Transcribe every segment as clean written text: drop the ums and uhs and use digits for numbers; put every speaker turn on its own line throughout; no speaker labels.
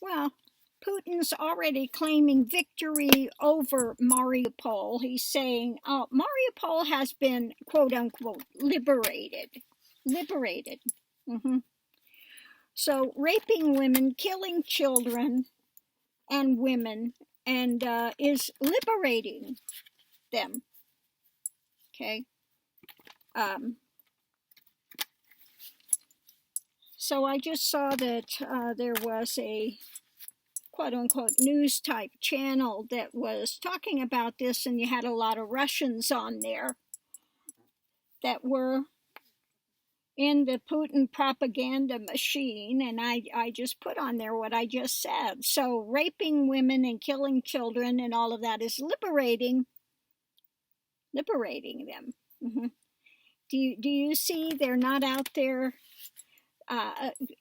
Well, Putin's already claiming victory over Mariupol. He's saying Mariupol has been, quote unquote, liberated. Liberated. hmm So, raping women, killing children and women, and is liberating them. Okay. Um, so, I just saw that there was a quote unquote news type channel that was talking about this, and you had a lot of Russians on there that were in the Putin propaganda machine, and I just put on there what I just said. So raping women and killing children and all of that is liberating them. hmm do you see they're not out there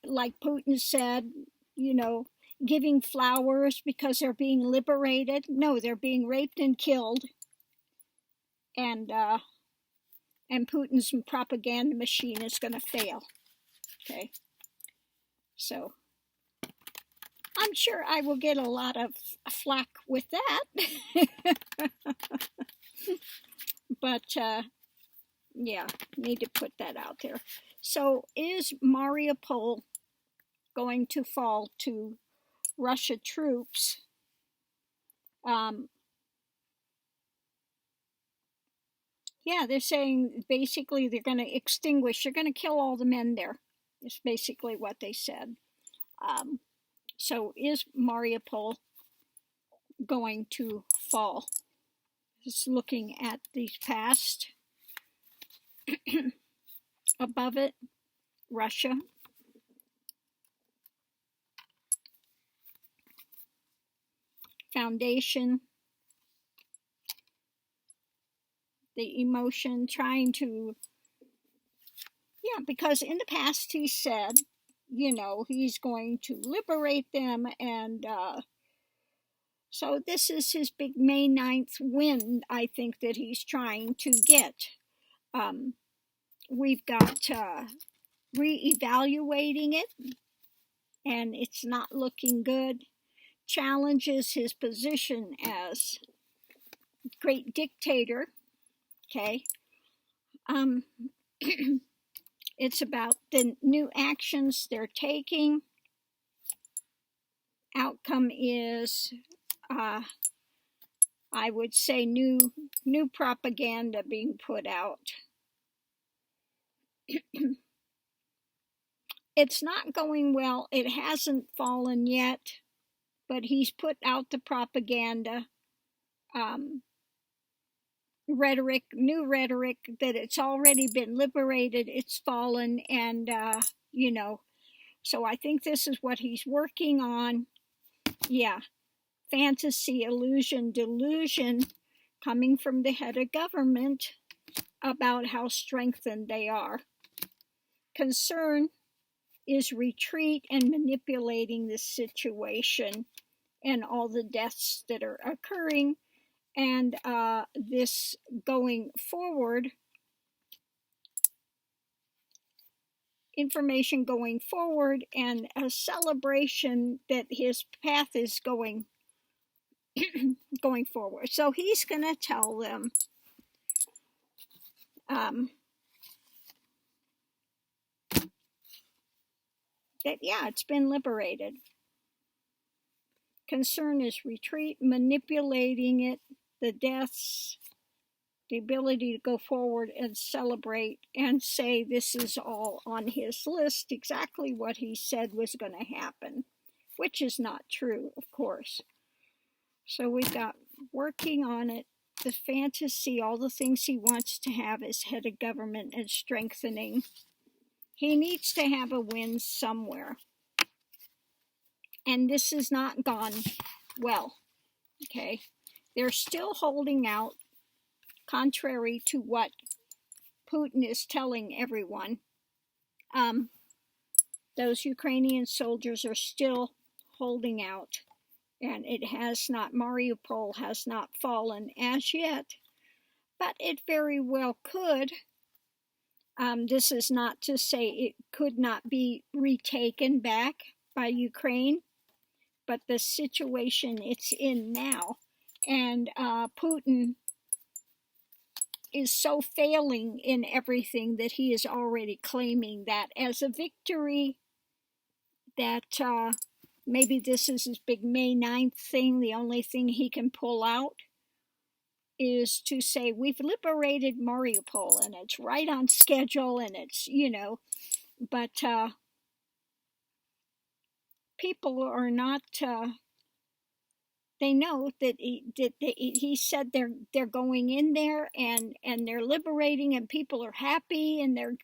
like Putin said, you know, giving flowers because they're being liberated? No, they're being raped and killed, and Putin's propaganda machine is going to fail. Okay, so I'm sure I will get a lot of flack with that, but yeah, need to put that out there. So, is Mariupol going to fall to Russia troops? Yeah, they're saying basically they're going to extinguish, they're going to kill all the men there. Is basically what they said. So is Mariupol going to fall? Just looking at these past. Above it, Russia. Foundation. The emotion, trying to, yeah, because in the past he said, you know, he's going to liberate them, and so this is his big May 9th win, I think, that he's trying to get. We've got re-evaluating it, and it's not looking good. Challenges his position as great dictator. Okay. It's about the new actions they're taking. Outcome is, I would say, new propaganda being put out. It's not going well. It hasn't fallen yet, but he's put out the propaganda, rhetoric, new rhetoric, that it's already been liberated, it's fallen, and you know, so I think this is what he's working on. Yeah, fantasy, illusion, delusion, coming from the head of government about how strengthened they are. Concern is retreat and manipulating the situation and all the deaths that are occurring, and this going forward, information going forward, and a celebration that his path is going forward. So he's going to tell them that, yeah, it's been liberated. Concern is retreat, manipulating it, the deaths, the ability to go forward and celebrate and say this is all on his list, exactly what he said was going to happen, which is not true, of course. So we've got working on it, the fantasy, all the things he wants to have as head of government, and strengthening. He needs to have a win somewhere. And this has not gone well. Okay. They're still holding out, contrary to what Putin is telling everyone. Those Ukrainian soldiers are still holding out, and it has not, Mariupol has not fallen as yet, but it very well could. This is not to say it could not be retaken back by Ukraine, but the situation it's in now. And Putin is so failing in everything that he is already claiming that as a victory, that maybe this is his big May 9th thing. The only thing he can pull out is to say, we've liberated Mariupol, and it's right on schedule, and it's, but people are not, they know that he said they're going in there and they're liberating, and people are happy, and they're,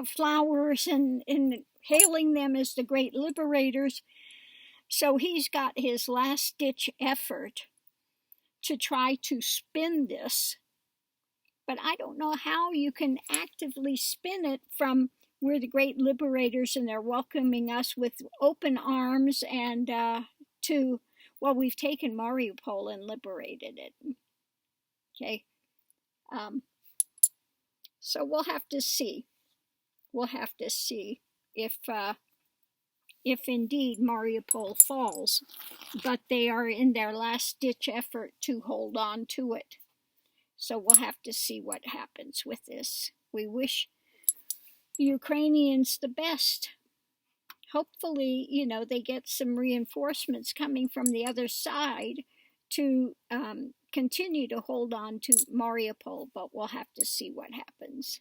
flowers and hailing them as the great liberators. So he's got his last ditch effort to try to spin this, but I don't know how you can actively spin it from we're the great liberators and they're welcoming us with open arms, and to, well, we've taken Mariupol and liberated it. Okay. So we'll have to see. We'll have to see if indeed Mariupol falls, but they are in their last ditch effort to hold on to it. So we'll have to see what happens with this. We wish the Ukrainians the best. Hopefully, they get some reinforcements coming from the other side to continue to hold on to Mariupol, but we'll have to see what happens.